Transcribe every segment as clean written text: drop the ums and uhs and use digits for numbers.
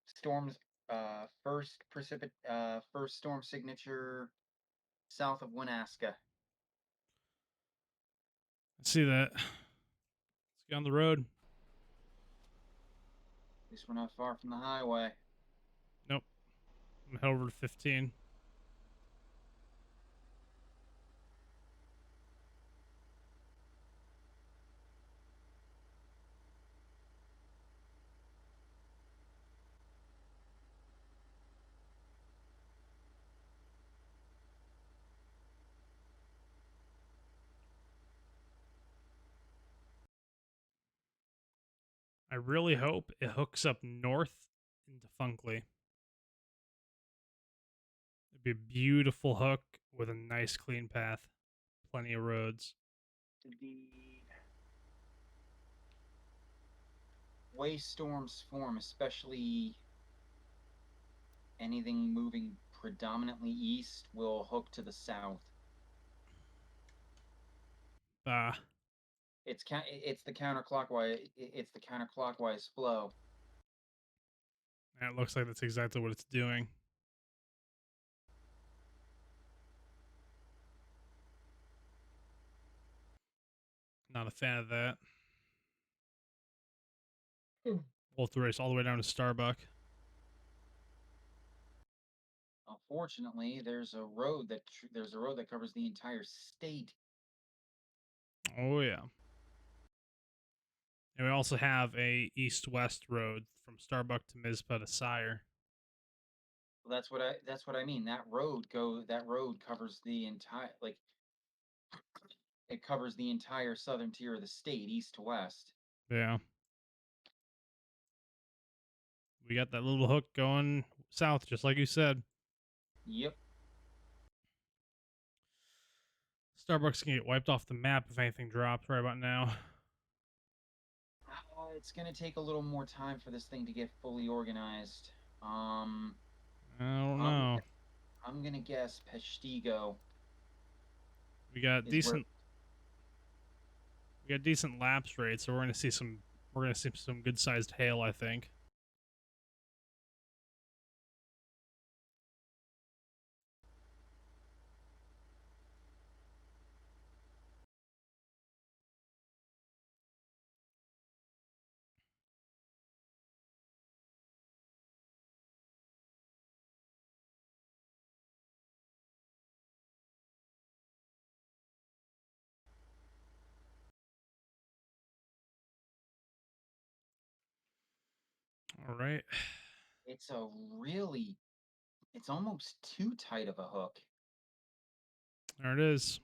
storms. First storm signature south of Winaska. I see that. Let's get on the road. At least we're not far from the highway. Nope. I'm head over to 15. I really hope it hooks up north into Funkley. It'd be a beautiful hook with a nice clean path. Plenty of roads. The way storms form, especially anything moving predominantly east, will hook to the south. Ah. It's the counterclockwise. It's the counterclockwise flow. It looks like that's exactly what it's doing. Not a fan of that. We'll have to race all the way down to Starbuck. Unfortunately, there's a road that covers the entire state. Oh yeah. And we also have a east-west road from Starbuck to Mizpah to Sire. Well, that's what I mean. That road covers the entire it covers the entire southern tier of the state, east to west. Yeah. We got that little hook going south, just like you said. Yep. Starbucks can get wiped off the map if anything drops right about now. It's gonna take a little more time for this thing to get fully organized. I don't know. I'm gonna guess Peshtigo We got is where. decent lapse rates, so we're gonna see some good sized hail, I think. All right. It's a really. It's almost too tight of a hook. There it is.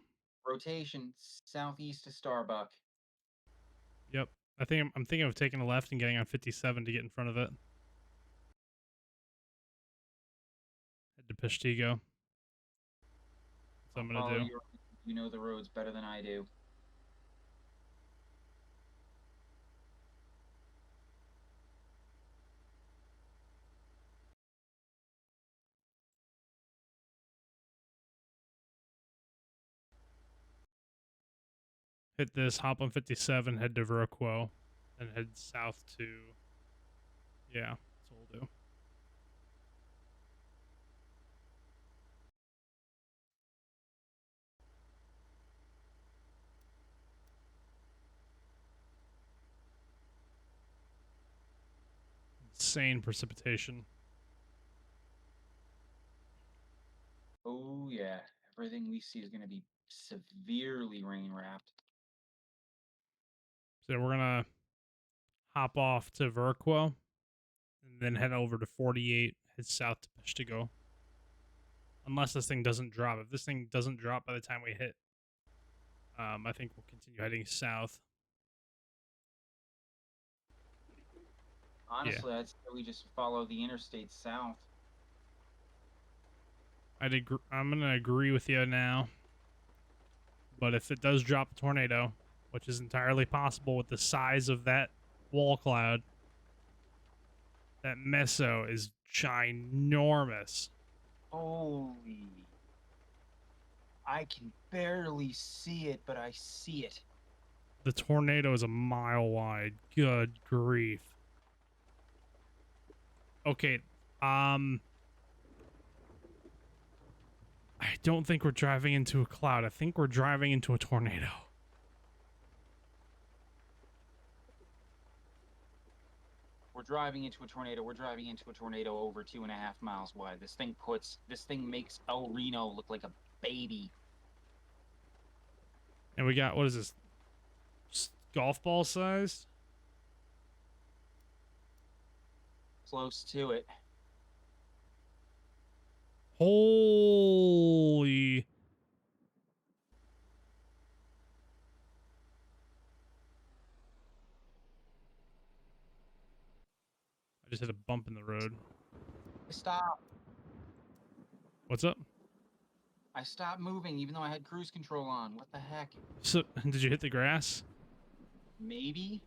Rotation southeast to Starbuck. Yep. I'm thinking of taking a left and getting on 57 to get in front of it. Head to Peshtigo. That's what I'm gonna do. You know the roads better than I do. Hit this, hop on 57, head to Verquo, and head south to. Yeah, that's what we'll do. Insane precipitation. Oh yeah, everything we see is gonna be severely rain wrapped. So we're gonna hop off to Verquo, and then head over to 48, head south to Peshtigo. Unless this thing doesn't drop. If this thing doesn't drop by the time we hit, I think we'll continue heading south. Honestly, I'd say we just follow the interstate south. I'm gonna agree with you now. But if it does drop a tornado, which is entirely possible with the size of that wall cloud, that meso is ginormous. Holy. I can barely see it, but I see it. The tornado is a mile wide. Good grief. Okay. I don't think we're driving into a cloud. I think we're driving into a tornado. We're driving into a tornado. We're driving into a tornado over 2.5 miles wide. This thing makes El Reno look like a baby. And we got, what is this? Golf ball sized? Close to it. Holy. I just hit a bump in the road. Stop. What's up? I stopped moving even though I had cruise control on. What the heck? So, did you hit the grass? Maybe?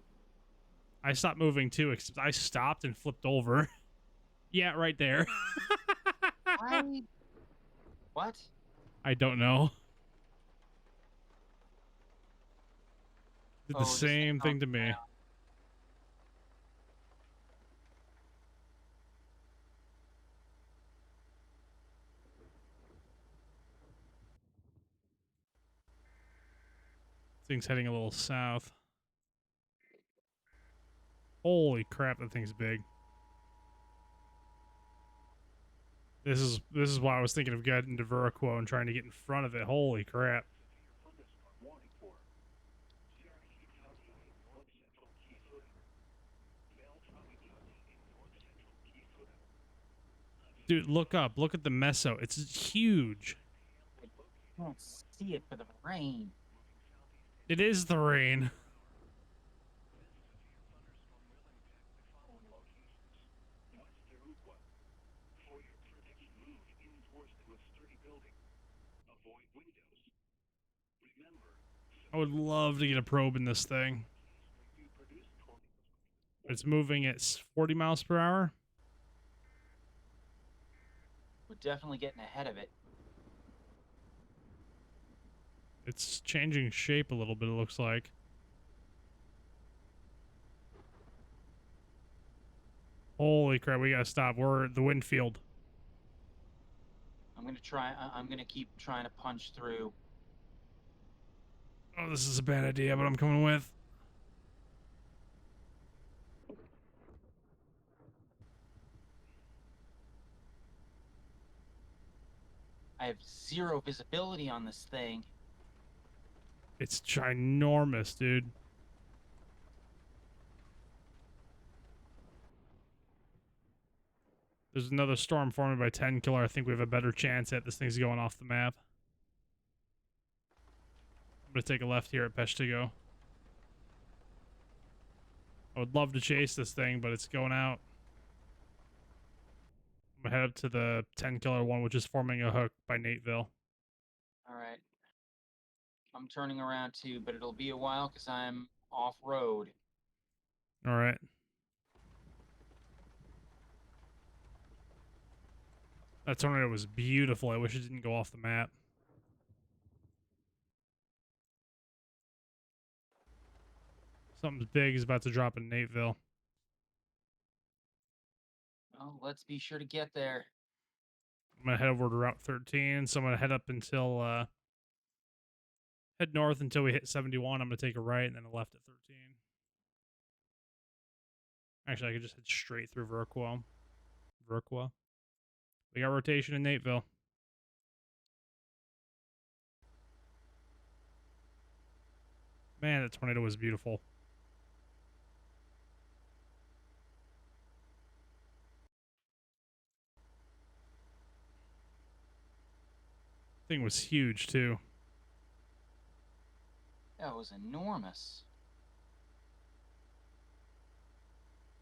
I stopped moving too, except I stopped and flipped over. Yeah, right there. What? I don't know. Did the This thing same thing to me. down. Thing's heading a little south. Holy crap, that thing's big. This is why I was thinking of getting to Veracruz and trying to get in front of it. Holy crap. Dude, look up. Look at the meso. It's huge. I can't see it for the rain. It is the rain. I would love to get a probe in this thing. It's moving at 40 miles per hour. We're definitely getting ahead of it. It's changing shape a little bit, it looks like. Holy crap, we gotta stop. We're at the wind field. I'm gonna keep trying to punch through. Oh, this is a bad idea, but I'm coming with. I have zero visibility on this thing. It's ginormous, dude. There's another storm forming by 10 killer. I think we have a better chance at this thing's going off the map. I'm gonna take a left here at Peshtigo. I would love to chase this thing, but it's going out. I'm gonna head up to the 10 killer one, which is forming a hook by Nateville. Alright. I'm turning around too, but it'll be a while because I'm off-road. Alright. That tornado was beautiful. I wish it didn't go off the map. Something big is about to drop in Nateville. Oh, let's be sure to get there. I'm gonna head over to Route 13, so I'm gonna head up until head north until we hit 71. I'm gonna take a right and then a left at 13. Actually, I could just head straight through Veracruz. We got rotation in Nateville. Man, that tornado was beautiful. Thing was huge too. That was enormous.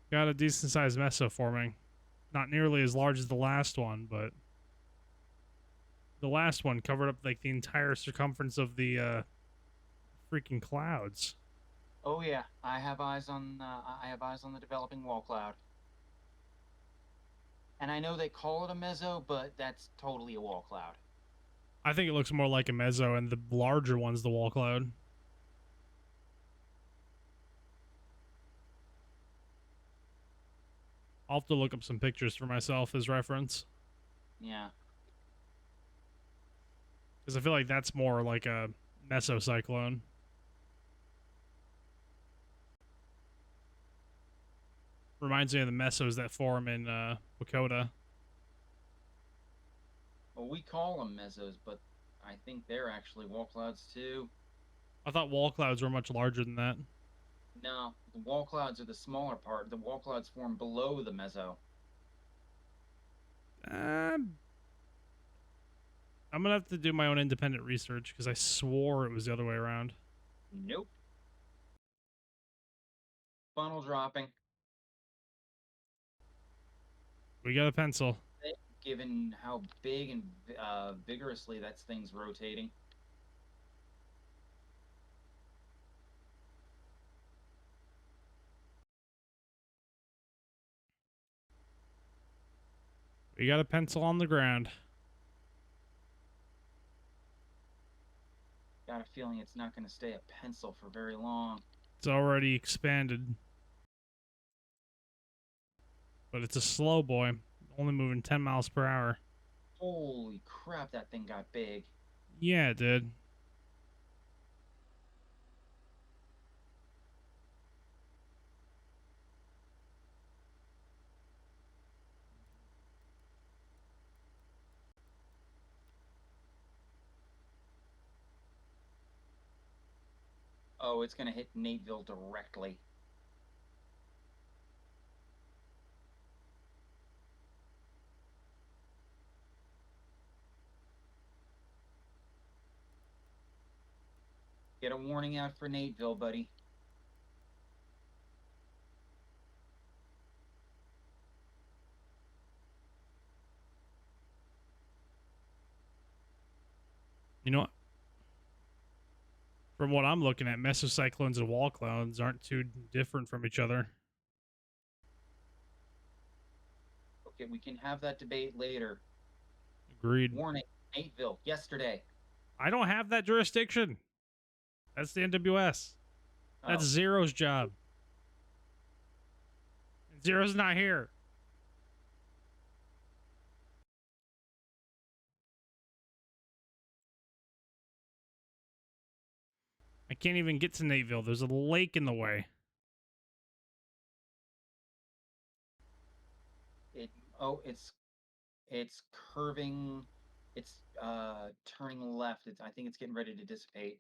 Got a decent sized meso forming. Not nearly as large as the last one, but the last one covered up like the entire circumference of the freaking clouds. Oh yeah, I have eyes on the developing wall cloud. And I know they call it a meso, but that's totally a wall cloud. I think it looks more like a meso, and the larger one's the wall cloud. I'll have to look up some pictures for myself as reference. Yeah. Because I feel like that's more like a mesocyclone. Reminds me of the mesos that form in Wakota. Well, we call them mesos, but I think they're actually wall clouds too. I thought wall clouds were much larger than that. No, the wall clouds are the smaller part. The wall clouds form below the meso. I'm gonna have to do my own independent research because I swore it was the other way around. Nope. Funnel dropping. We got a pencil. Given how big and vigorously that thing's rotating. We got a pencil on the ground. Got a feeling it's not going to stay a pencil for very long. It's already expanded. But it's a slow boy. Only moving 10 miles per hour. Holy crap, that thing got big. Yeah, it did. Oh, it's going to hit Nateville directly. Get a warning out for Nateville, buddy. You know what? From what I'm looking at, mesocyclones and wall clouds aren't too different from each other. Okay, we can have that debate later. Agreed. Warning, Nateville, yesterday. I don't have that jurisdiction. That's the NWS. That's Oh, Zero's job. Zero's not here. I can't even get to Nateville. There's a lake in the way. it's curving. It's turning left. I think it's getting ready to dissipate.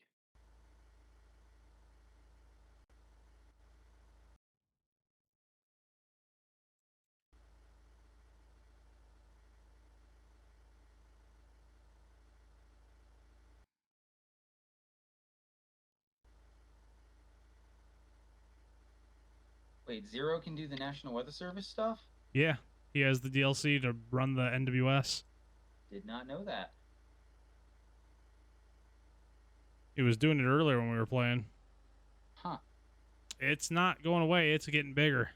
Wait, Zero can do the National Weather Service stuff? Yeah, he has the DLC to run the NWS. Did not know that. He was doing it earlier when we were playing. Huh. It's not going away. It's getting bigger.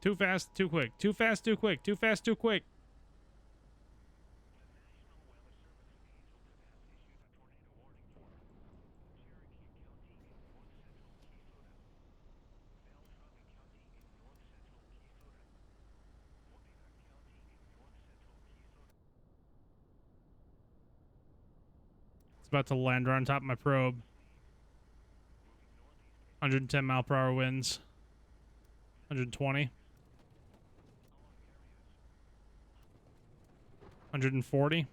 Too fast, too quick. Too fast, too quick. Too fast, too quick. It's about to land right on top of my probe. 110 mile per hour winds. 120. 140.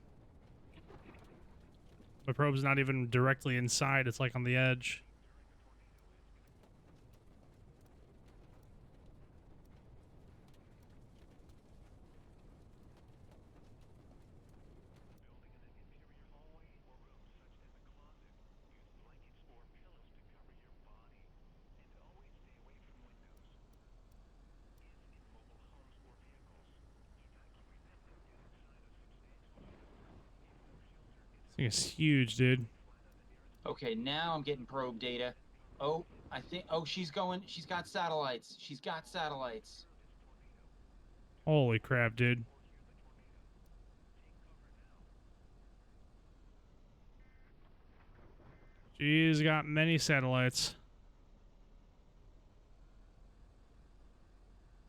My probe's not even directly inside. It's like on the edge. thing is huge, dude. Okay, now I'm getting probe data. Oh, I think. Oh, she's got satellites. She's got satellites. Holy crap, dude. She's got many satellites.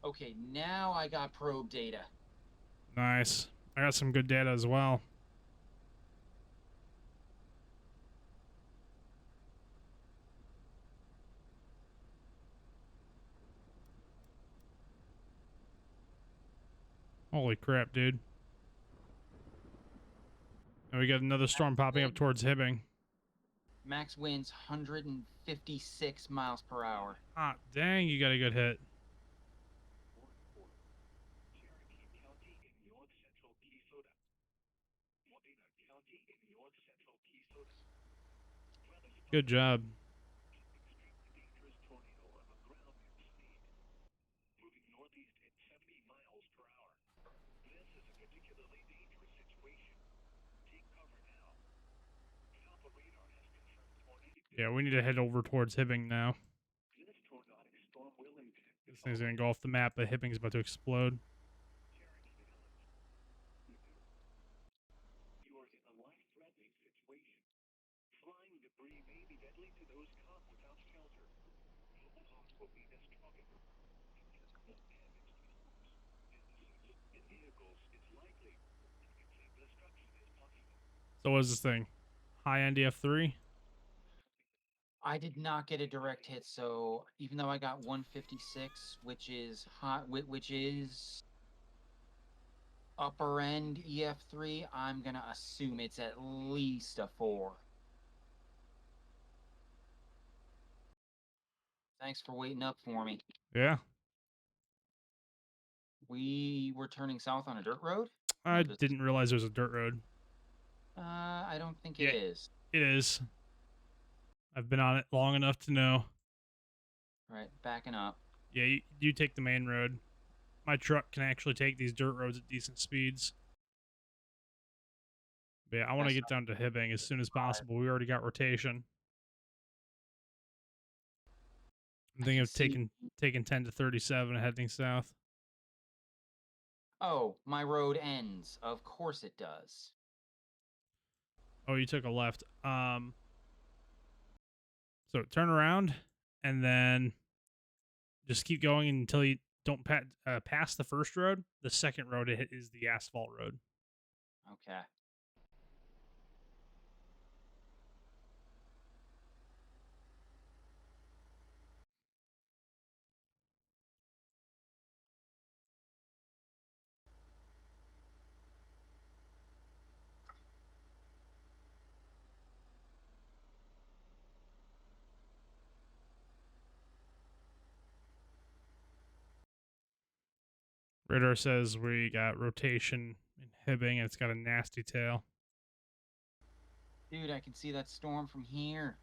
Okay, now I got probe data. Nice. I got some good data as well. Holy crap, dude. And we got another storm popping up towards Hibbing. Max winds 156 miles per hour. Ah, dang, you got a good hit. Good job. Yeah, we need to head over towards Hibbing now. This thing's gonna go off the map, but Hibbing's about to explode. So what is this thing? High NDF3? I did not get a direct hit, so even though I got 156, which is hot, which is upper end EF3, I'm gonna assume it's at least a 4. Thanks for waiting up for me. Yeah. We were turning south on a dirt road? I didn't realize there was a dirt road. I don't think Yeah, it is. it is. I've been on it long enough to know. Right, backing up. Yeah, you take the main road. My truck can actually take these dirt roads at decent speeds. But yeah, I want to get down to Hibbing as soon as possible. We already got rotation. I'm thinking of taking 10 to 37 and heading south. Oh, my road ends. Of course it does. Oh, you took a left. So turn around and then just keep going until you don't pass the first road. The second road is the asphalt road. Okay. Radar says we got rotation in Hibbing and it's got a nasty tail. Dude, I can see that storm from here.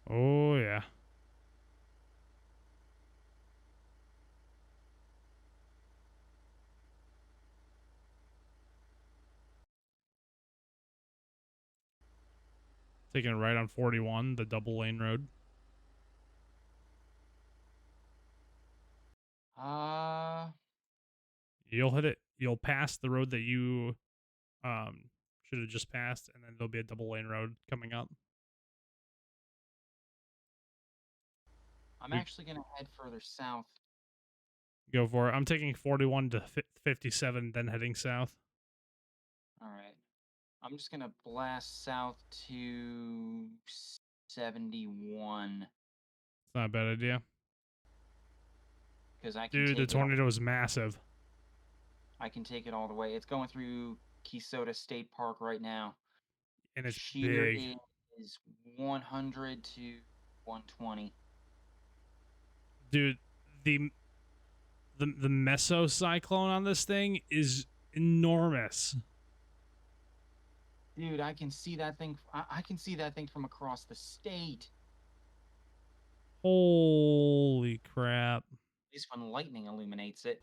Oh, yeah. Taking a right on 41, the double lane road. You'll hit it. You'll pass the road that you should have just passed, and then there'll be a double lane road coming up. I'm actually going to head further south. Go for it. I'm taking 41 to 57, then heading south. All right. I'm just going to blast south to 71. It's not a bad idea. Because I can Dude, the tornado is massive. I can take it all the way. It's going through Keysota State Park right now. And it's Shear big. is 100 to 120. Dude, the mesocyclone on this thing is enormous. Dude, I can see that thing. I can see that thing from across the state. Holy crap. least when lightning illuminates it.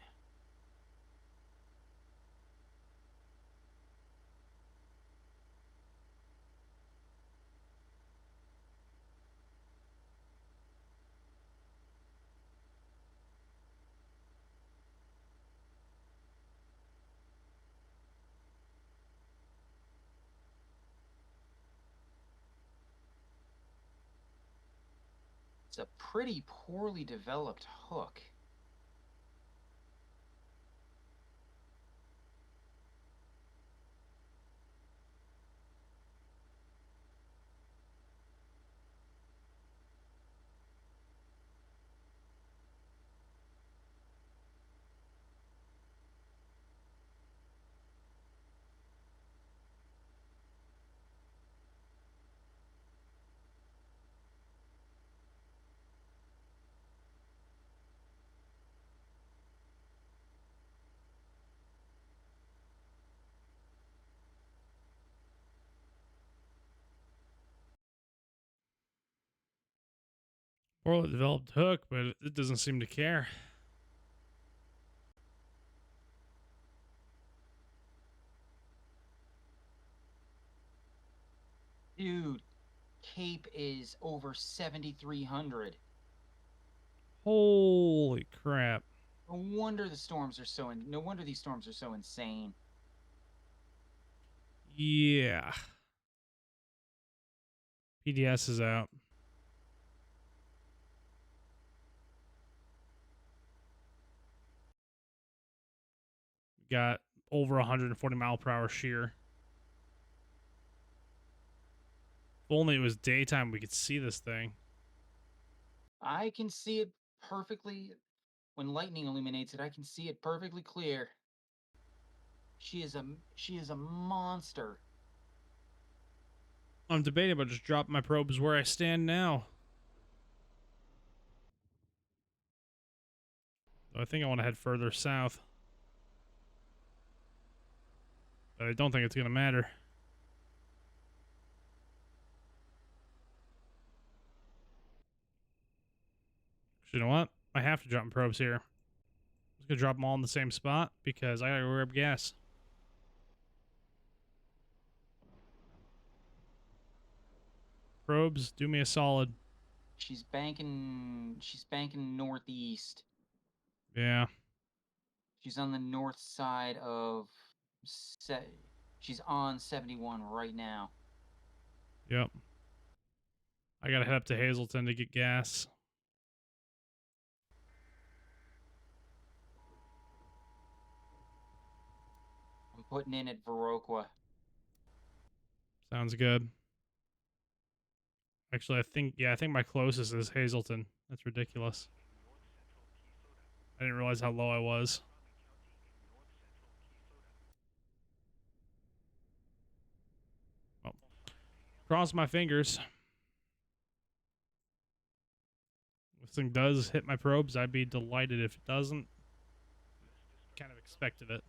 It's a pretty poorly developed hook. Poorly developed hook, but it doesn't seem to care. Dude, Cape is over 7,300. Holy crap. No wonder the storms are so no wonder these storms are so insane. Yeah. PDS is out. Got over 140 mile per hour shear. If only it was daytime, we could see this thing. I can see it perfectly when lightning illuminates it. I can see it perfectly clear. She is a monster. I'm debating about just dropping my probes where I stand now. I think I want to head further south. But I don't think it's going to matter. You know what? I have to drop my probes here. I'm just going to drop them all in the same spot because I got to go grab gas. Probes, do me a solid. She's banking northeast. Yeah. She's on the north side of she's on 71 right now. Yep. I got to head up to Hazleton to get gas. I'm putting in at Viroqua. Sounds good. Actually, I think my closest is Hazleton. That's ridiculous. I didn't realize how low I was. Well, cross my fingers. If this thing does hit my probes, I'd be delighted. If it doesn't, kind of expected it.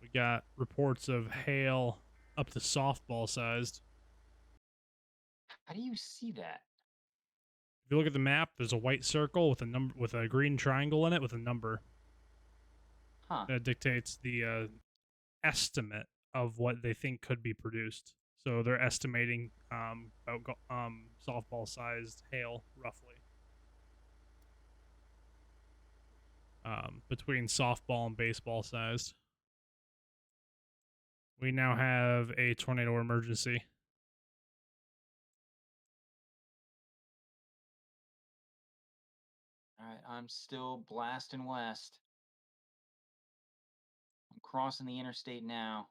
We got reports of hail up to softball sized. How do you see that? If you look at the map, there's a white circle with a number with a green triangle in it with a number. Huh. That dictates the estimate of what they think could be produced. So they're estimating about softball sized hail roughly. Between softball and baseball sized. We now have a tornado emergency. All right, I'm still blasting west. I'm crossing the interstate now.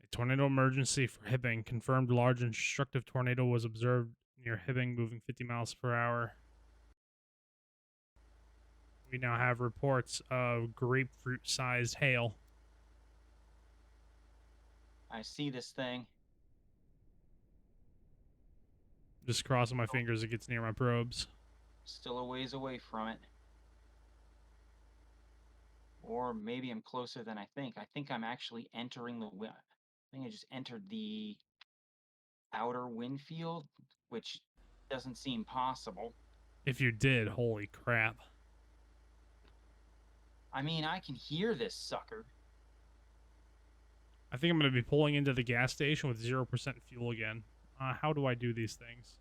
A tornado emergency for Hibbing. Confirmed large and destructive tornado was observed near Hibbing, moving 50 miles per hour. We now have reports of grapefruit-sized hail. I see this thing. Just crossing my fingers it gets near my probes. Still a ways away from it. Or maybe I'm closer than I think. I think I'm actually entering the wind. I think I just entered the outer wind field, which doesn't seem possible. If you did, holy crap. I mean, I can hear this sucker. I think I'm going to be pulling into the gas station with 0% fuel again. How do I do these things?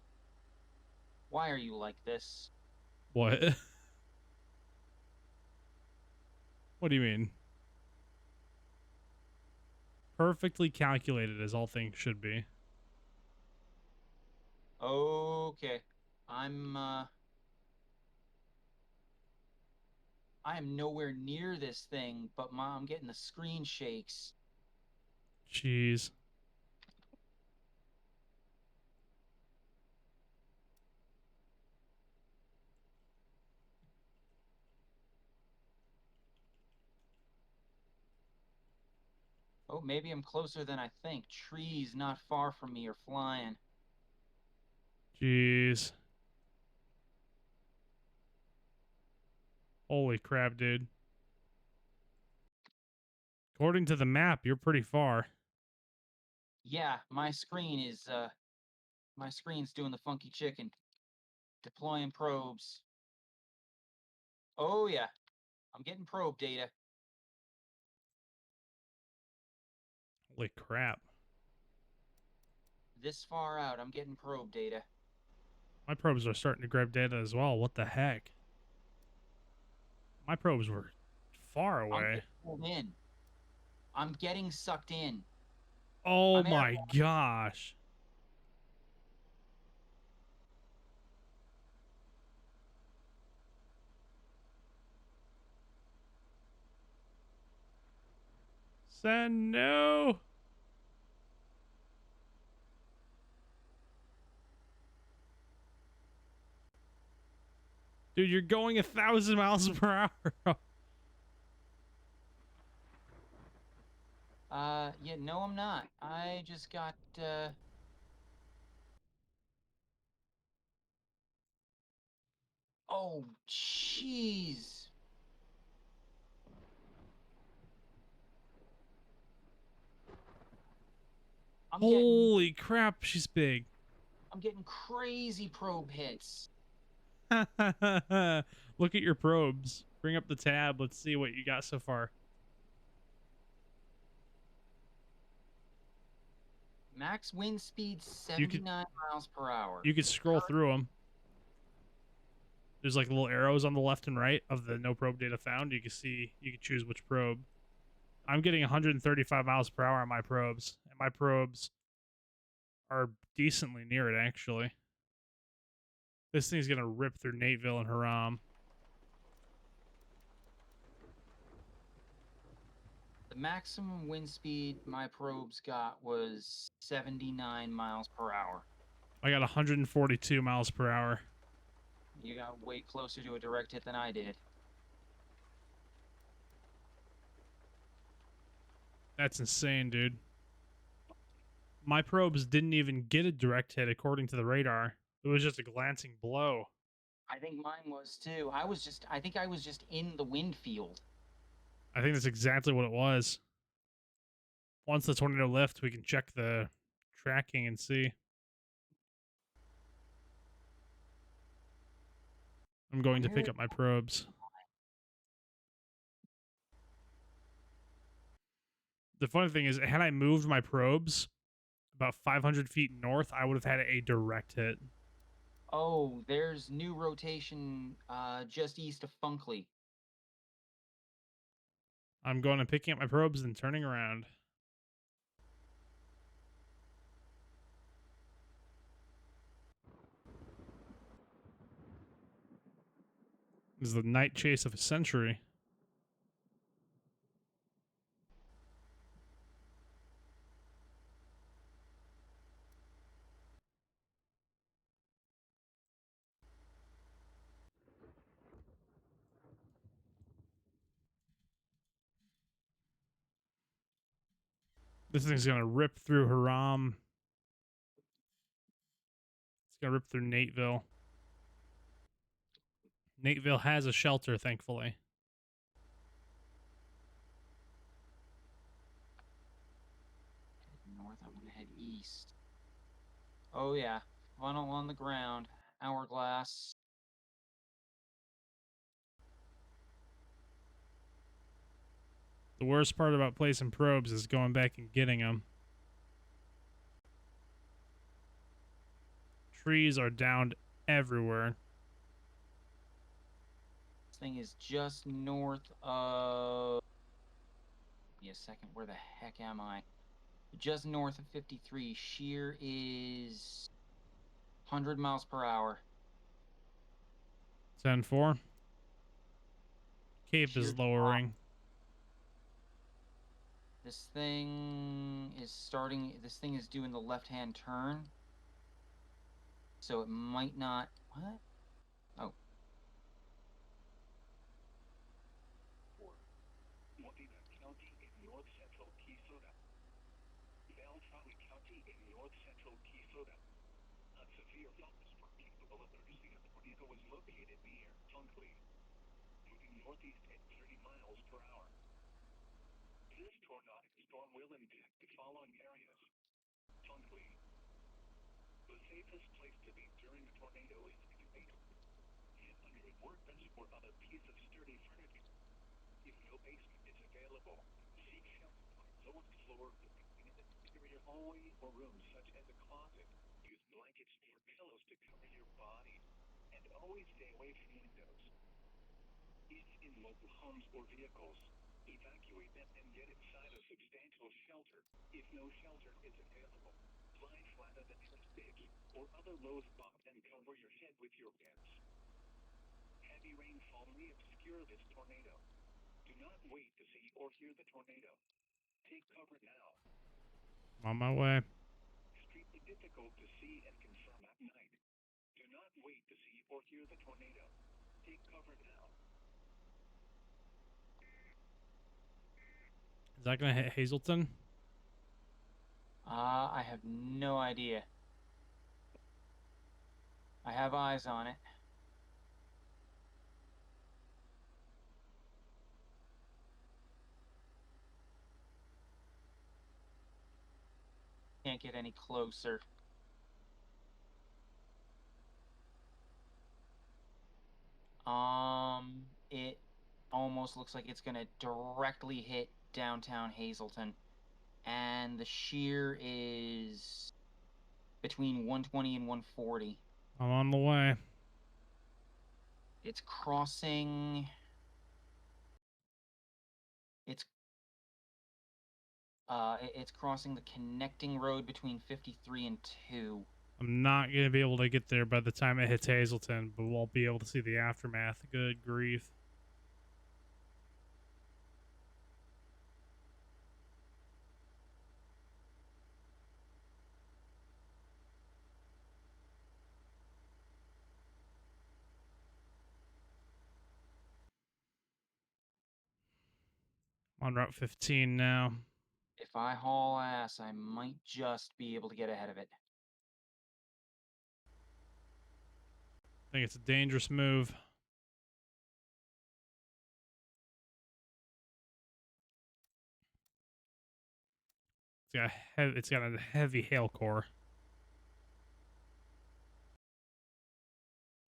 Why are you like this? What? What do you mean? Perfectly calculated as all things should be. Okay. I am nowhere near this thing, but I'm getting the screen shakes. Jeez. Oh, maybe I'm closer than I think. Trees not far from me are flying. Jeez. Holy crap, dude. According to the map, you're pretty far. Yeah, my screen's doing the funky chicken. Deploying probes. Oh yeah, I'm getting probe data. Holy crap. This far out, I'm getting probe data. My probes are starting to grab data as well. What the heck? My probes were far I'm away. getting pulled in. I'm getting sucked in. Oh I'm my airborne. gosh. Send no. Dude, you're going 1,000 miles per hour. Yeah, no, I'm not. I just got, oh, jeez. I'm getting, Holy crap, she's big. I'm getting crazy probe hits. Look at your probes. Bring up the tab. Let's see what you got so far. Max wind speed You could 79 miles per hour. you could scroll through them. There's like little arrows on the left and right of the no probe data found. You can see, you can choose which probe. I'm getting 135 miles per hour on my probes, and my probes are decently near it, actually. This thing's gonna rip through Nateville and Haram. The maximum wind speed my probes got was 79 miles per hour. I got 142 miles per hour. You got way closer to a direct hit than I did. That's insane, dude. My probes didn't even get a direct hit according to the radar. It was just a glancing blow. I think mine was too. I think I was just in the wind field. I think that's exactly what it was. Once the tornado lifts, we can check the tracking and see. I'm going to pick up my probes. The funny thing is, had I moved my probes about 500 feet north, I would have had a direct hit. Oh, there's new rotation just east of Funkley. I'm going and picking up my probes and turning around. This is the night chase of a century. This thing's gonna rip through Haram. It's gonna rip through Nateville. Nateville has a shelter, thankfully. North, I'm gonna head east. Oh yeah, funnel on the ground, hourglass. The worst part about placing probes is going back and getting them. Trees are downed everywhere. This thing is just north of. Give me a second, where the heck am I? Just north of 53. Shear is 100 miles per hour. 10-4. Cape Sheer is drop. lowering. This thing is starting. This thing is doing the left-hand turn, so it might not. What? Oh. Modena County in north-central Minnesota. Beltrami County in north-central Minnesota. A severe thunderstorm capable of producing a tornado was located near Tunkley, moving northeast at 30 miles per hour. This tornadic storm will impact the following areas. Tunkley. The safest place to be during a tornado is in a basement. Get under a workbench or other piece of sturdy furniture. If no basement is available, seek shelter on the lowest floor in an interior hallway or room such as a closet. Use blankets or pillows to cover your body, and always stay away from windows. If in local homes or vehicles, evacuate them and get inside a substantial shelter. If no shelter is available, lie flat on the nearest ditch or other low spot and cover your head with your pants. Heavy rainfall may obscure this tornado. Do not wait to see or hear the tornado. Take cover now. I'm on my way. Extremely difficult to see and confirm at night. Do not wait to see or hear the tornado. Take cover now. Is that gonna hit Hazleton? I have no idea. I have eyes on it. Can't get any closer. It almost looks like it's gonna directly hit downtown Hazleton, and the shear is between 120 and 140. I'm on the way. It's crossing. It's it's crossing the connecting road between 53 and 2. I'm not gonna be able to get there by the time it hits Hazleton, but we'll be able to see the aftermath. Good grief. I'm on Route 15 now. If I haul ass, I might just be able to get ahead of it. I think it's a dangerous move. It's got a heavy hail core.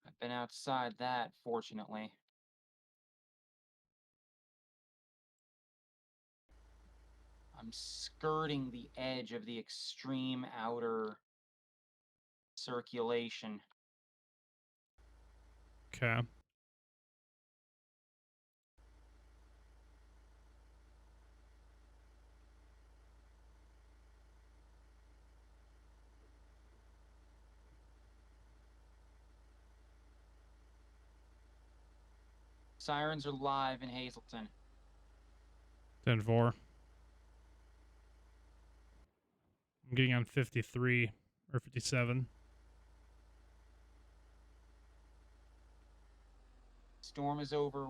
I've been outside that, fortunately. I'm skirting the edge of the extreme outer circulation. Okay. Sirens are live in Hazleton. 10-4. I'm getting on 53 or 57. Storm is over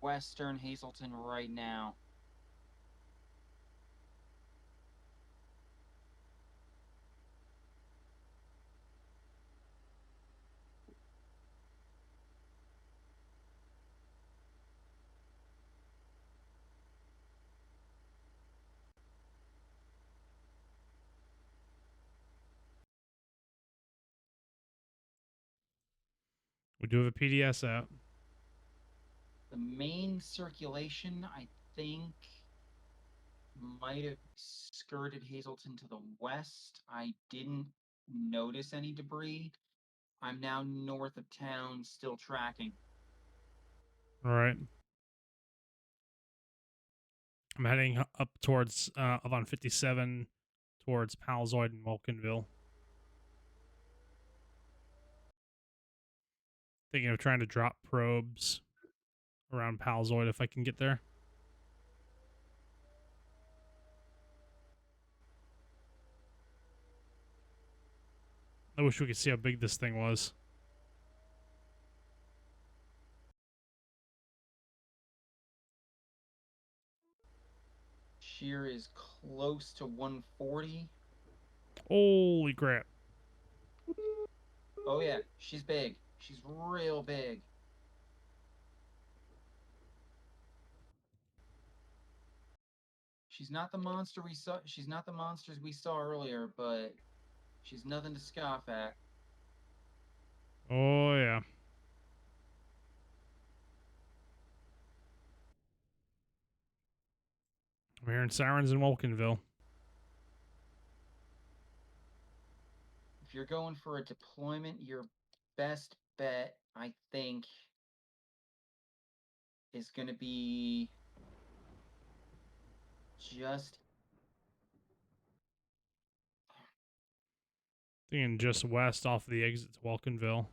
western Hazleton right now. We do have a PDS out. The main circulation, I think, might have skirted Hazleton to the west. I didn't notice any debris. I'm now north of town, still tracking. All right. I'm heading up towards up on 57 towards Palzoid and Vulcanville. Thinking of trying to drop probes around Palzoid if I can get there. I wish we could see how big this thing was. Shear is close to 140. Holy crap. Oh yeah, she's big. She's real big. She's not the monster we saw. She's not the monsters we saw earlier, but she's nothing to scoff at. Oh, yeah. I'm hearing sirens in Vulcanville. If you're going for a deployment, your best bet, I think, is going to be just Thinking just west off the exit to Vulcanville.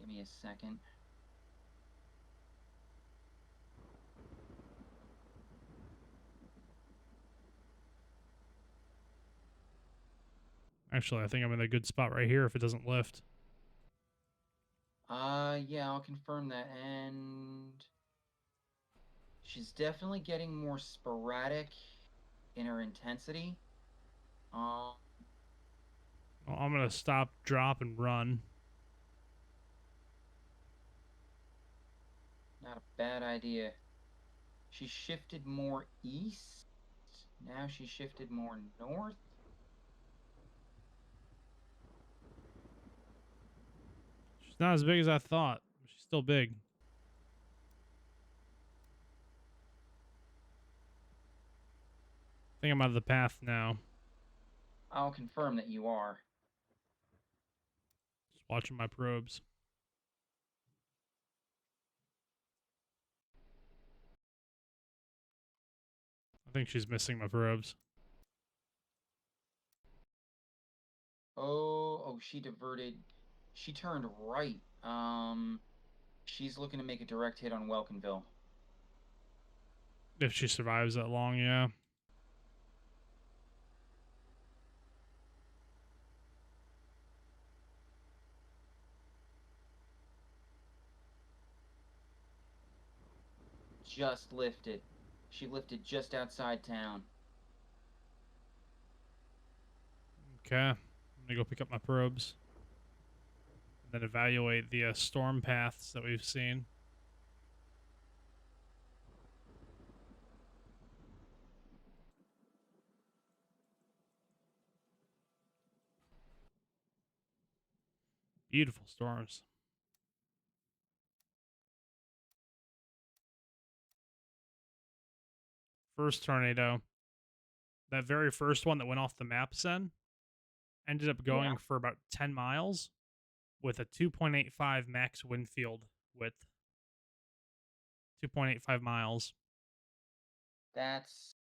give me a second. Actually, I think I'm in a good spot right here if it doesn't lift. Yeah, I'll confirm that. And she's definitely getting more sporadic in her intensity. Well, I'm going to stop, drop, and run. Not a bad idea. She shifted more east. Now she shifted more north. She's not as big as I thought. She's still big. I think I'm out of the path now. I'll confirm that you are. Just watching my probes. I think she's missing my probes. Oh, she diverted. She turned right. She's looking to make a direct hit on Welkinville. If she survives that long, yeah. Just lifted. She lifted just outside town. Okay. I'm going to go pick up my probes. And then evaluate the storm paths that we've seen. Beautiful storms. First tornado. That very first one that went off the map, Sen, ended up going for about 10 miles with a 2.85 max wind field width. 2.85 miles. That's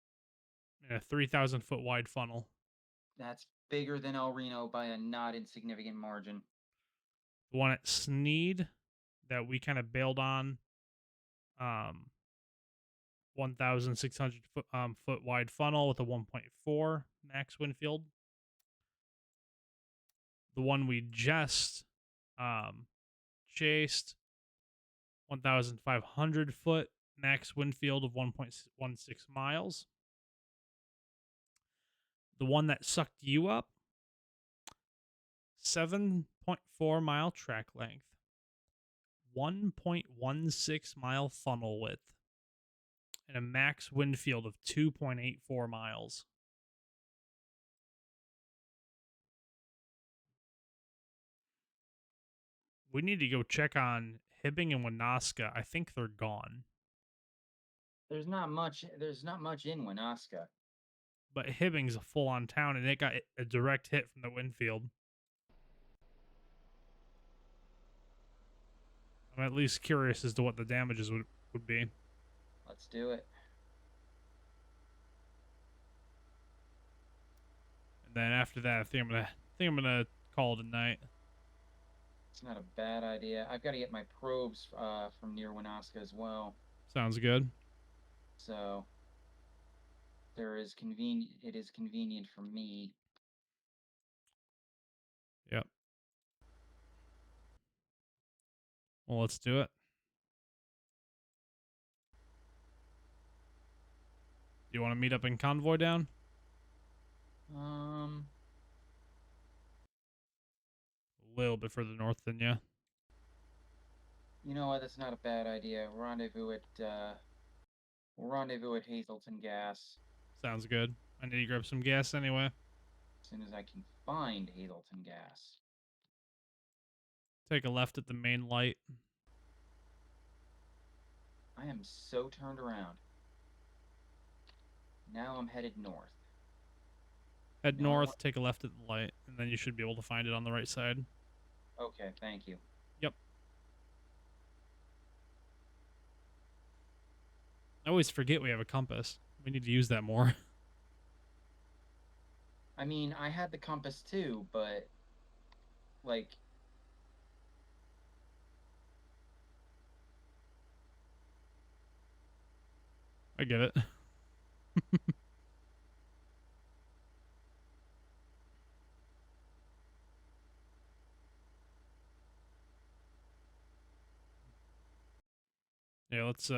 In a 3,000 foot wide funnel. That's bigger than El Reno by a not insignificant margin. The one at Sneed that we kind of bailed on, 1,600 foot wide funnel with a 1.4 max wind field. The one we just chased, 1,500 foot max wind field of 1.16 miles. The one that sucked you up, 7.4 mile track length, 1.16 mile funnel width, and a max wind field of 2.84 miles. We need to go check on Hibbing and Wanaska. I think they're gone. There's not much. There's not much in Winaska. But Hibbing's a full-on town, and it got a direct hit from the wind field. I'm at least curious as to what the damages would be. Let's do it. And then after that, I think I'm gonna call it a night. It's not a bad idea. I've got to get my probes from near Winaska as well. Sounds good. So it is convenient for me. Yep. Well, let's do it. Do you want to meet up in Convoy down? Um, A little bit further north than you. you know what? That's not a bad idea. We'll rendezvous at Hazelton Gas Sounds good. I need to grab some gas anyway. as soon as I can find Hazelton Gas. Take a left at the main light. I am so turned around. Now I'm headed north. Head No, I north, want- take a left at the light, and then you should be able to find it on the right side. Okay, thank you. Yep. I always forget we have a compass. We need to use that more. I mean, I had the compass too, but like I get it. Yeah, let's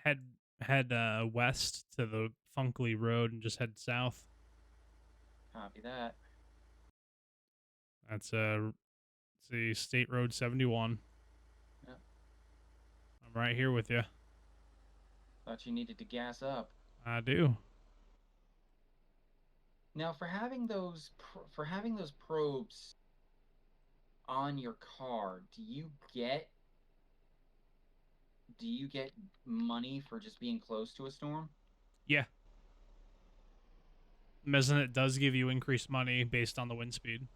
head west to the Funkley Road and just head south. copy that. That's see State Road 71. Yep. I'm right here with you. Thought you needed to gas up. I do. Now, for having those probes on your car, do you get money for just being close to a storm? Yeah. Mesonet does give you increased money based on the wind speed.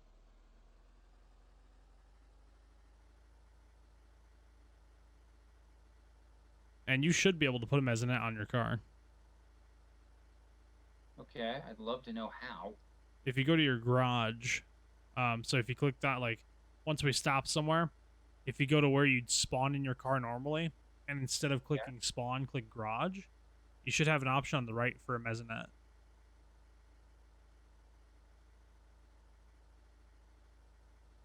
And you should be able to put a mesonet on your car. Okay, I'd love to know how. If you go to your garage, so if you click that, like, once we stop somewhere, if you go to where you'd spawn in your car normally, and instead of clicking spawn, click garage, you should have an option on the right for a mesonet.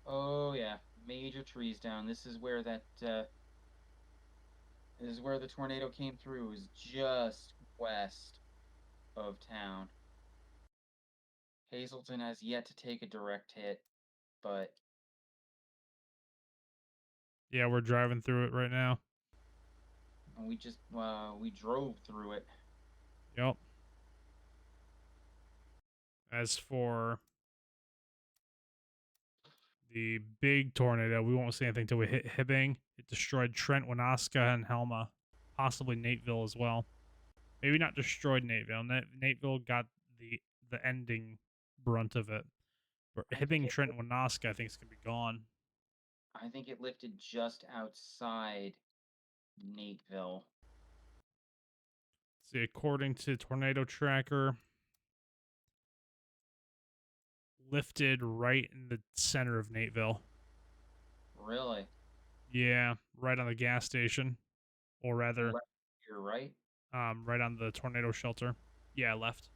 Oh yeah, major trees down. This is where this is where the tornado came through. It was just west of town. Hazelton has yet to take a direct hit, but Yeah, we're driving through it right now. we drove through it. Yep. As for the big tornado, we won't see anything till we hit Hibbing. It destroyed Trent, Wanaska, and Helma. Possibly Nateville as well. Maybe not destroyed Nateville. Nateville got the ending brunt of it. But Hibbing, Trent, Wanaska, I think is going to be gone. I think it lifted just outside Nateville. See, according to Tornado Tracker, lifted right in the center of Nateville. Really? Yeah, right on the gas station. Or rather, Left here, right? right on the tornado shelter. Yeah, left.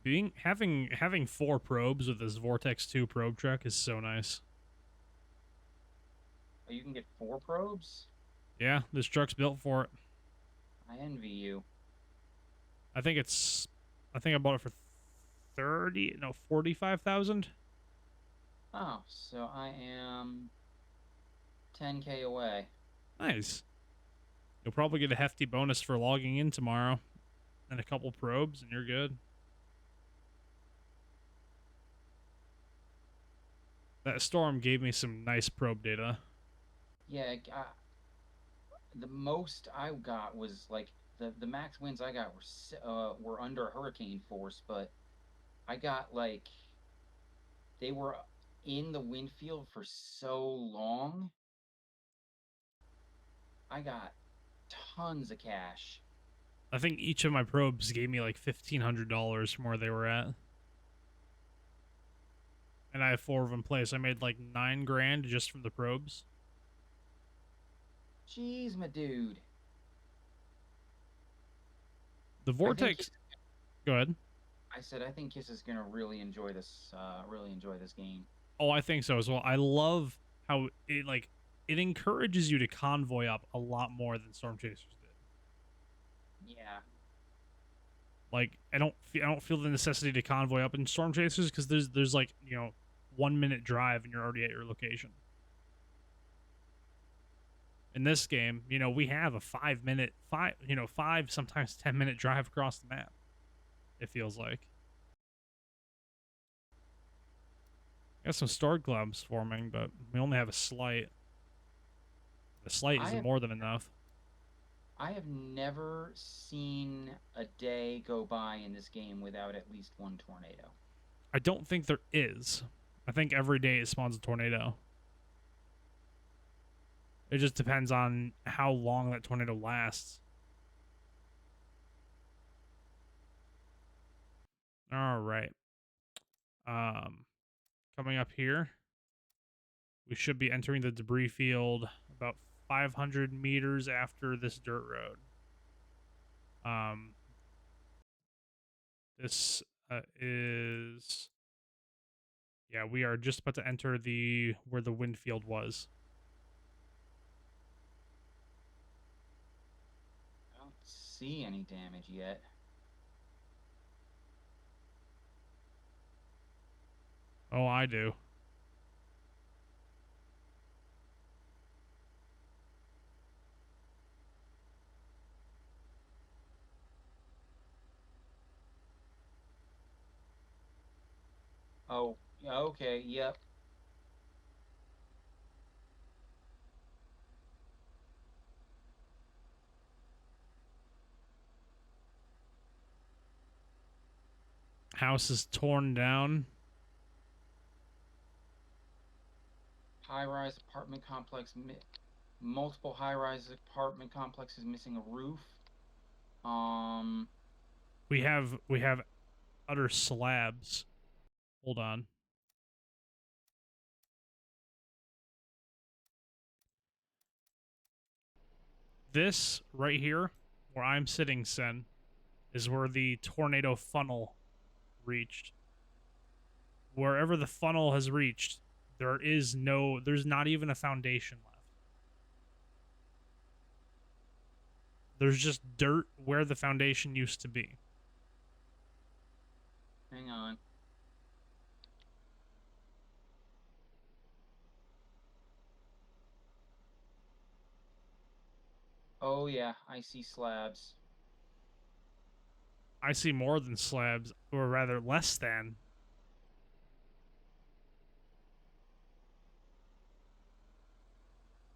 Having 4 probes with this Vortex 2 probe truck is so nice. Oh, you can get 4 probes? Yeah, this truck's built for it. I envy you. I think I bought it for 45,000. Oh, so I am 10K away. Nice. You'll probably get a hefty bonus for logging in tomorrow and a couple probes, and you're good. That storm gave me some nice probe data. Yeah, the most I got was like the max winds I got were under hurricane force, but I got like they were in the wind field for so long. I got tons of cash. I think each of my probes gave me like $1,500 from where they were at. And I have 4 of them placed. So I made like 9 grand just from the probes. Jeez, my dude. The vortex. Go ahead. I said I think Kiss is gonna really enjoy this. Really enjoy this game. Oh, I think so as well. I love how it encourages you to convoy up a lot more than Storm Chasers did. Yeah. Like I don't feel the necessity to convoy up in Storm Chasers because there's like 1 minute drive and you're already at your location. In this game, we have a 5 minute, 5 sometimes 10 minute drive across the map. It feels like. Got some storm clouds forming, but we only have a slight. The slight is more than enough. I have never seen a day go by in this game without at least one tornado. I don't think there is. I think every day it spawns a tornado. It just depends on how long that tornado lasts. All right. Coming up here, we should be entering the debris field about 500 meters after this dirt road. This is... Yeah, we are just about to enter where the wind field was. I don't see any damage yet. Oh, I do. Oh, okay, yep. House is torn down. High-rise apartment complex. Multiple high-rise apartment complexes missing a roof. We have utter slabs. Hold on. This right here, where I'm sitting, Sen, is where the tornado funnel reached. Wherever the funnel has reached, there's not even a foundation left. There's just dirt where the foundation used to be. Hang on. Oh yeah, I see slabs. I see more than slabs, or rather less than.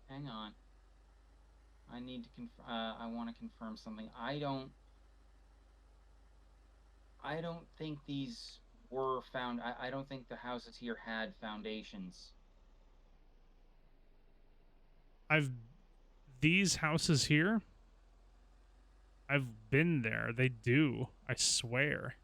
Hang on. I need to I want to confirm something. I don't think these were found. I don't think the houses here had foundations. These houses here, I've been there. They do. I swear.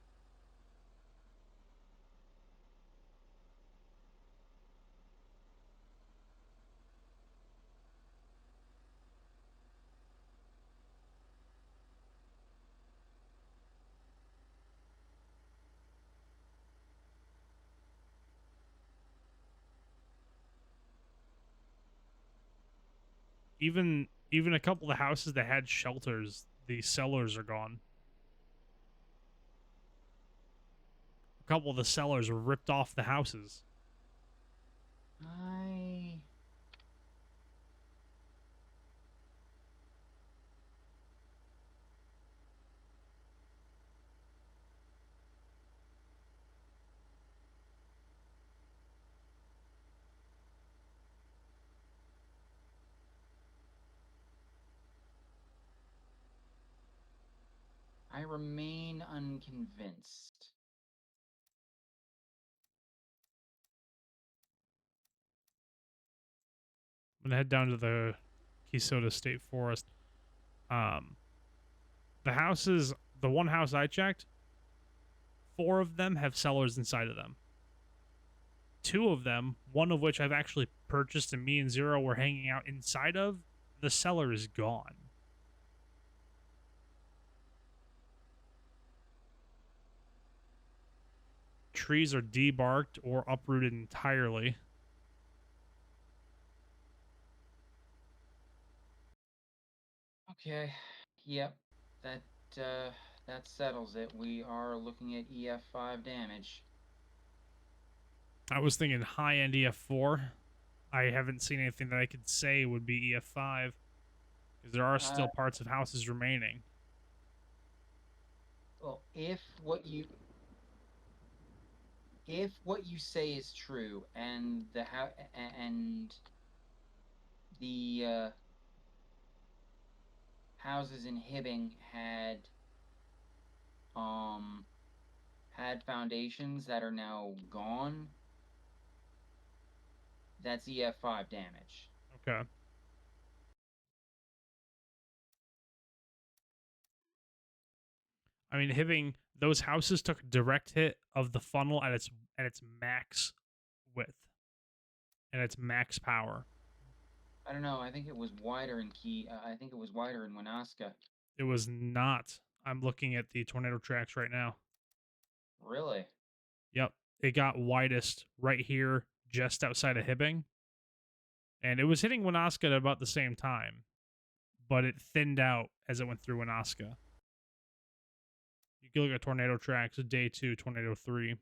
Even a couple of the houses that had shelters, the cellars are gone. A couple of the cellars were ripped off the houses. I remain unconvinced. I'm gonna head down to the Kisota State Forest. Um, the houses, the one house I checked, 4 of them have cellars inside of them. 2 of them, one of which I've actually purchased and me and Zero were hanging out inside of, the cellar is gone. Trees are debarked or uprooted entirely. Okay. Yep. That settles it. We are looking at EF5 damage. I was thinking high-end EF4. I haven't seen anything that I could say would be EF5, because there are still parts of houses remaining. Well, if what you say is true, and the houses in Hibbing had foundations that are now gone, that's EF5 damage. Okay. I mean, Hibbing, those houses took a direct hit of the funnel at its max width and its max power. I don't know. I think it was wider in I think it was wider in Winaska. It was not. I'm looking at the tornado tracks right now. Really? Yep. It got widest right here, just outside of Hibbing. And it was hitting Winaska at about the same time, but it thinned out as it went through Winaska. You can look at tornado tracks, day 2, tornado 3.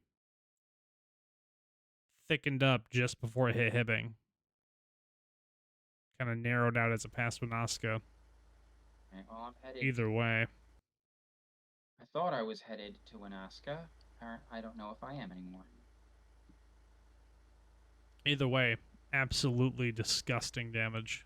Thickened up just before it hit Hibbing. Kind of narrowed out as it passed Winaska. Right, well, I'm headed. Either way. I thought I was headed to Winaska. I don't know if I am anymore. Either way, absolutely disgusting damage.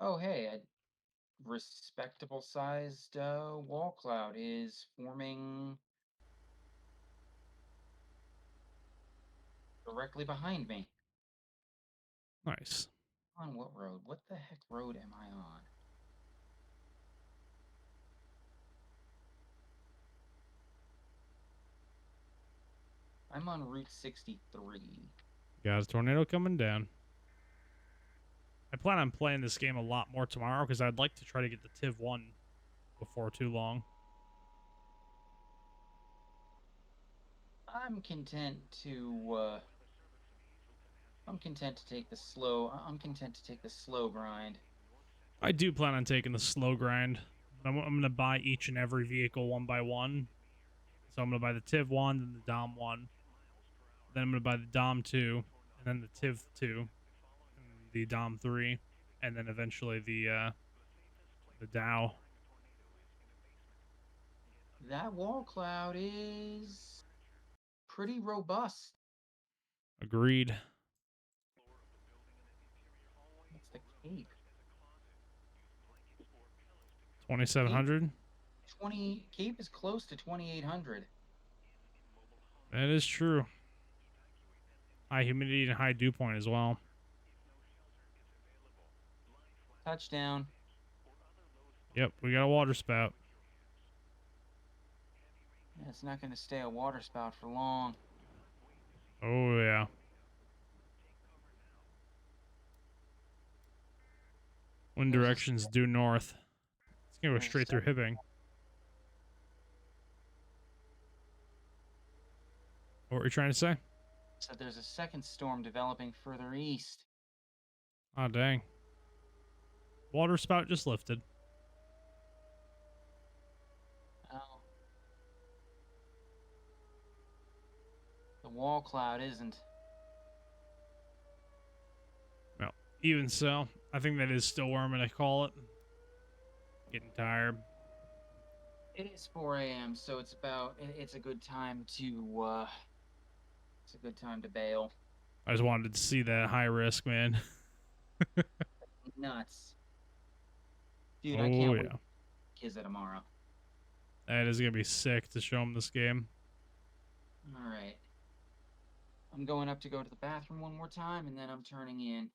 Oh, hey, a respectable sized wall cloud is forming directly behind me. Nice. On what road? What the heck road am I on? I'm on Route 63. Got a tornado coming down. I plan on playing this game a lot more tomorrow because I'd like to try to get the Tiv 1 before too long. I'm content to take the slow. I'm content to take the slow grind. I do plan on taking the slow grind. I'm going to buy each and every vehicle one by one. So I'm going to buy the Tiv 1, then the Dom 1. Then I'm going to buy the Dom 2, and then the Tiv 2, and the Dom 3, and then eventually the Dow. That wall cloud is pretty robust. Agreed. What's the cape? 2,700? Cape is close to 2,800. That is true. High humidity and high dew point as well. Touchdown. Yep, we got a water spout. Yeah, it's not going to stay a water spout for long. Oh, yeah. Wind direction's due north. It's going to go straight through Hibbing. What were you trying to say? So there's a second storm developing further east. Oh, dang. Water spout just lifted. Oh. The wall cloud isn't. Well, even so, I think that is still where I'm going to call it. Getting tired. It is 4 a.m., so it's about. It's a good time to. It's a good time to bail. I just wanted to see that high risk, man. Nuts, dude! I Oh can't wait. yeah, Kizza tomorrow. that is gonna be sick to show him this game. All right. I'm going up to go to the bathroom one more time, and then I'm turning in.